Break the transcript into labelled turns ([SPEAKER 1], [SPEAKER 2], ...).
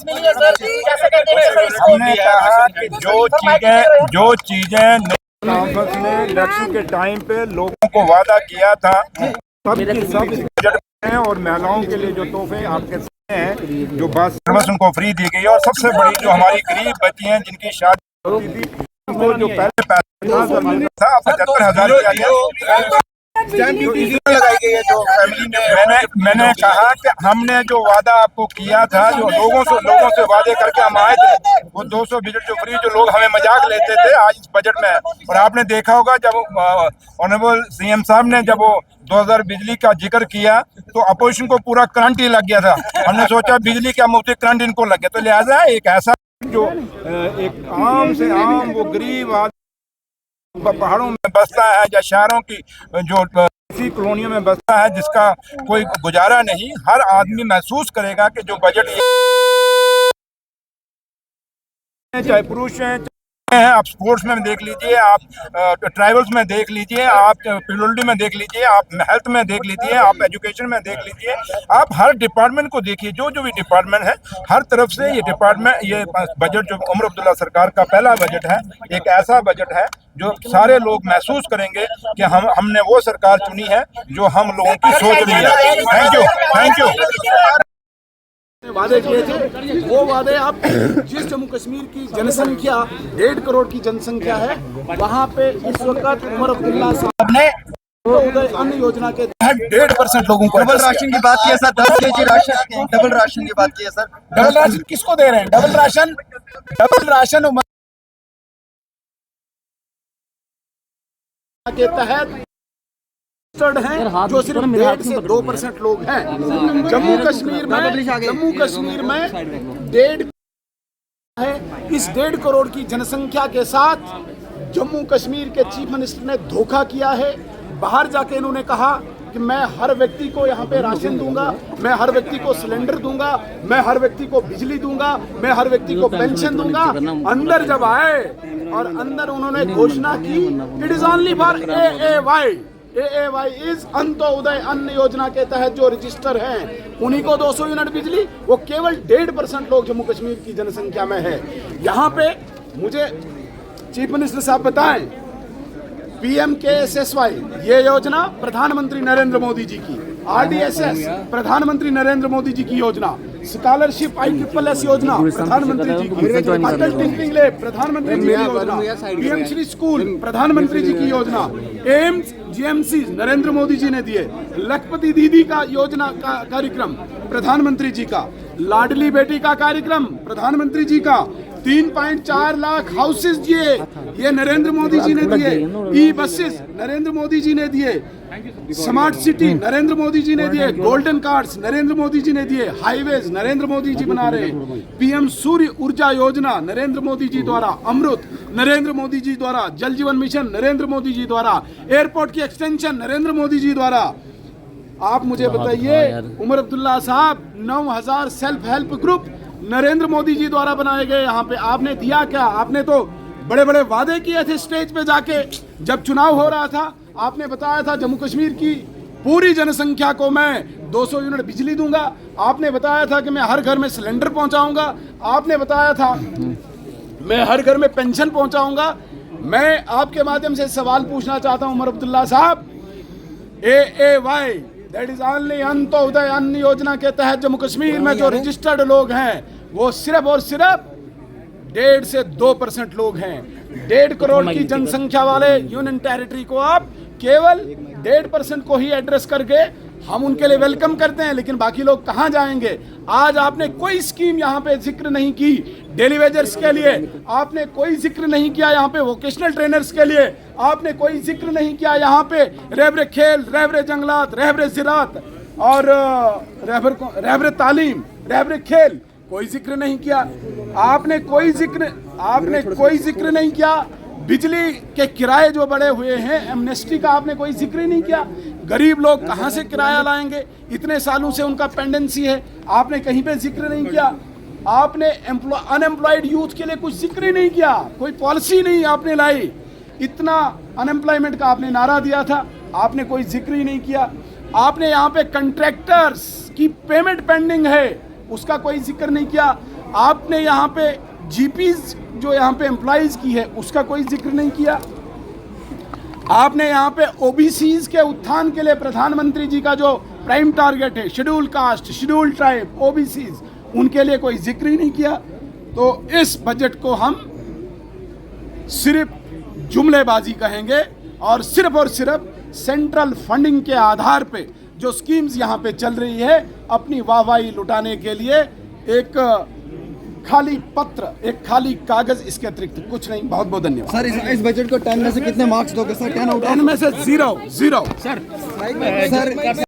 [SPEAKER 1] मिली है सर, कैसे कहते हैं सर इसको?
[SPEAKER 2] हमने कहा कि जो चीजें कांग्रेस ने इलेक्शन के टाइम पे लोगों को वादा किया था सबकी सब बजट में, और महिलाओं के लिए जो तोहफे आपके सामने हैं, जो बस सर्विस उनको फ्री दी गई, और सबसे बड़ी जो हमारी गरीब बच्ची हैं जिनकी शादी होती थी, उनको जो पहले पैसा था 75,000 किया गया। लगाई गई है जो फैमिली में। मैंने कहा कि हमने जो वादा आपको किया था, जो लोगों से वादे करके हम आए थे, वो 200 बजट जो फ्री, जो लोग हमें मजाक लेते थे, आज इस बजट में है। और आपने देखा होगा जब ऑनरेबल सीएम साहब ने जब वो 2000 बिजली का जिक्र किया तो अपोजिशन को पूरा करंट ही लग गया था। हमने सोचा बिजली का मुफ्त करंट इनको लग गया, तो लिहाजा एक ऐसा जो एक आम से आम वो गरीब पहाड़ों में बसता है या शहरों की जो कॉलोनियों में बसता है, जिसका कोई गुजारा नहीं, हर आदमी महसूस करेगा कि जो बजट चाहे पुरुष हैं, आप स्पोर्ट्स में देख लीजिए, आप ट्राइबल्स में देख लीजिए, आप पीडब्ल्यूडी में देख लीजिए, आप हेल्थ में देख लीजिए, आप एजुकेशन में देख लीजिए, आप हर डिपार्टमेंट को देखिए, जो भी डिपार्टमेंट है, हर तरफ से ये डिपार्टमेंट, ये बजट जो उमर अब्दुल्ला सरकार का पहला बजट है, एक ऐसा बजट है जो सारे लोग महसूस करेंगे कि हमने वो सरकार चुनी है जो हम लोगों की सोच रही है। Thank you.
[SPEAKER 3] वादे किए थे वो वादे आप जिस जम्मू कश्मीर की जनसंख्या 1.5 करोड़ की जनसंख्या है, वहाँ पे इस वक्त उमर अब्दुल्ला साहब ने उदय अन्न योजना के तहत
[SPEAKER 4] 1.5% लोगों को डबल राशन की बात की है sir. 10 kg ration, double ration की बात की है सर।
[SPEAKER 3] डबल राशन किसको दे रहे हैं? डबल राशन उमर के तहत हैं, जो सिर्फ 1.5 से 2% लोग हैं। जम्मू कश्मीर में 1.5 है। इस 1.5 करोड़ की जनसंख्या के साथ जम्मू कश्मीर के चीफ मिनिस्टर ने धोखा किया है। बाहर जाके इन्होंने कहा कि मैं हर व्यक्ति को यहाँ पे राशन दूंगा, मैं हर व्यक्ति को सिलेंडर दूंगा, मैं हर व्यक्ति को बिजली दूंगा, मैं हर व्यक्ति को पेंशन दूंगा। अंदर जब आए और अंदर उन्होंने घोषणा की, it is only for AAY is Antyodaya अन्न योजना के तहत जो रजिस्टर हैं उन्हीं को 200 यूनिट बिजली, वो केवल 1.5% लोग जम्मू कश्मीर की जनसंख्या में है। यहाँ पे मुझे चीफ मिनिस्टर साहब बताएं, PMKSSY ये योजना प्रधानमंत्री नरेंद्र मोदी जी की, RDSS प्रधानमंत्री नरेंद्र मोदी जी की योजना, स्कॉलरशिप ISSS योजना प्रधानमंत्री जी की, अटल टिंकरिंग लैब प्रधानमंत्री जी की योजना, PM श्री स्कूल प्रधानमंत्री जी की योजना, एम्स GMC नरेंद्र मोदी जी ने दिए, लखपति दीदी का योजना का कार्यक्रम प्रधानमंत्री जी का, लाडली बेटी का कार्यक्रम प्रधानमंत्री जी का, 3.4 लाख हाउसेस दिए, ये नरेंद्र मोदी जी ने दिए, E-बसेस नरेंद्र मोदी जी ने दिए, स्मार्ट सिटी नरेंद्र मोदी जी ने दिए, गोल्डन कार्ड्स नरेंद्र मोदी जी ने दिए, हाईवेज नरेंद्र मोदी जी बना रहे, PM सूर्य ऊर्जा योजना नरेंद्र मोदी जी द्वारा, अमृत नरेंद्र मोदी जी द्वारा, जल जीवन मिशन नरेंद्र मोदी जी द्वारा, एयरपोर्ट की एक्सटेंशन नरेंद्र मोदी जी द्वारा। आप मुझे बताइए, उमर अब्दुल्ला साहब 9000 self help group Narendra Modi ji द्वारा बनाए गए। यहाँ पे आपने दिया क्या? आपने तो बड़े बड़े वादे किए थे स्टेज पे जाके, जब चुनाव हो रहा था आपने बताया था जम्मू कश्मीर की पूरी जनसंख्या को मैं 200 यूनिट बिजली दूंगा, आपने बताया था कि मैं हर घर में सिलेंडर पहुंचाऊंगा, आपने बताया था मैं हर घर में पेंशन पहुंचाऊंगा। मैं आपके माध्यम से सवाल पूछना चाहता हूं उमर अब्दुल्ला साहब, AAY that is only Antyodaya अन्न योजना के तहत जम्मू कश्मीर में जो रजिस्टर्ड लोग हैं वो सिर्फ और सिर्फ 1.5 से 2% लोग हैं। 1.5 करोड़ की जनसंख्या वाले यूनियन टेरिटरी को आप केवल 1.5% को ही एड्रेस करके हम उनके लिए वेलकम करते हैं, लेकिन बाकी लोग कहां जाएंगे? आज आपने कोई स्कीम यहाँ पे जिक्र नहीं की डेली वेजर्स के लिए, आपने कोई जिक्र नहीं किया यहाँ पे वोकेशनल ट्रेनर्स के लिए, आपने कोई जिक्र नहीं किया यहाँ पे रहबरे खेल, रहबरे जंगलात, रहबरे ज़राअत और रहबरे तालीम, रहबरे खेल, कोई जिक्र नहीं किया। आपने कोई जिक्र नहीं किया। बिजली के किराए जो बढ़े हुए हैं, एमनेस्टी का आपने कोई जिक्र ही नहीं किया। गरीब लोग कहां से किराया लाएंगे? इतने सालों से उनका पेंडेंसी है, आपने कहीं पे जिक्र नहीं किया। आपने अनएम्प्लॉयड यूथ के लिए कुछ जिक्र ही नहीं किया, कोई पॉलिसी नहीं आपने लाई। इतना अनएम्प्लॉयमेंट का आपने नारा दिया था, आपने कोई जिक्र ही नहीं किया। आपने यहाँ पे कंट्रैक्टर्स की पेमेंट पेंडिंग है, उसका कोई जिक्र नहीं किया। आपने यहाँ पे जीपीज जो यहाँ पे एम्प्लॉइज की है उसका कोई जिक्र नहीं किया। आपने यहाँ पे ओबीसीज के उत्थान के लिए प्रधानमंत्री जी का जो प्राइम टारगेट है, schedule caste, schedule tribe, OBCs, उनके लिए कोई जिक्र ही नहीं किया। तो इस बजट को हम सिर्फ जुमलेबाजी कहेंगे और सिर्फ सेंट्रल फंडिंग के आधार पे जो स्कीम्स यहाँ पे चल रही है, अपनी वाहवाही लुटाने के लिए एक खाली पत्र, एक खाली कागज, इसके अतिरिक्त कुछ नहीं। बहुत बहुत धन्यवाद
[SPEAKER 4] सर। इस बजट को 10 में से कितने मार्क्स दोगे सर? 10 आउट
[SPEAKER 3] 10 में से 0
[SPEAKER 4] सर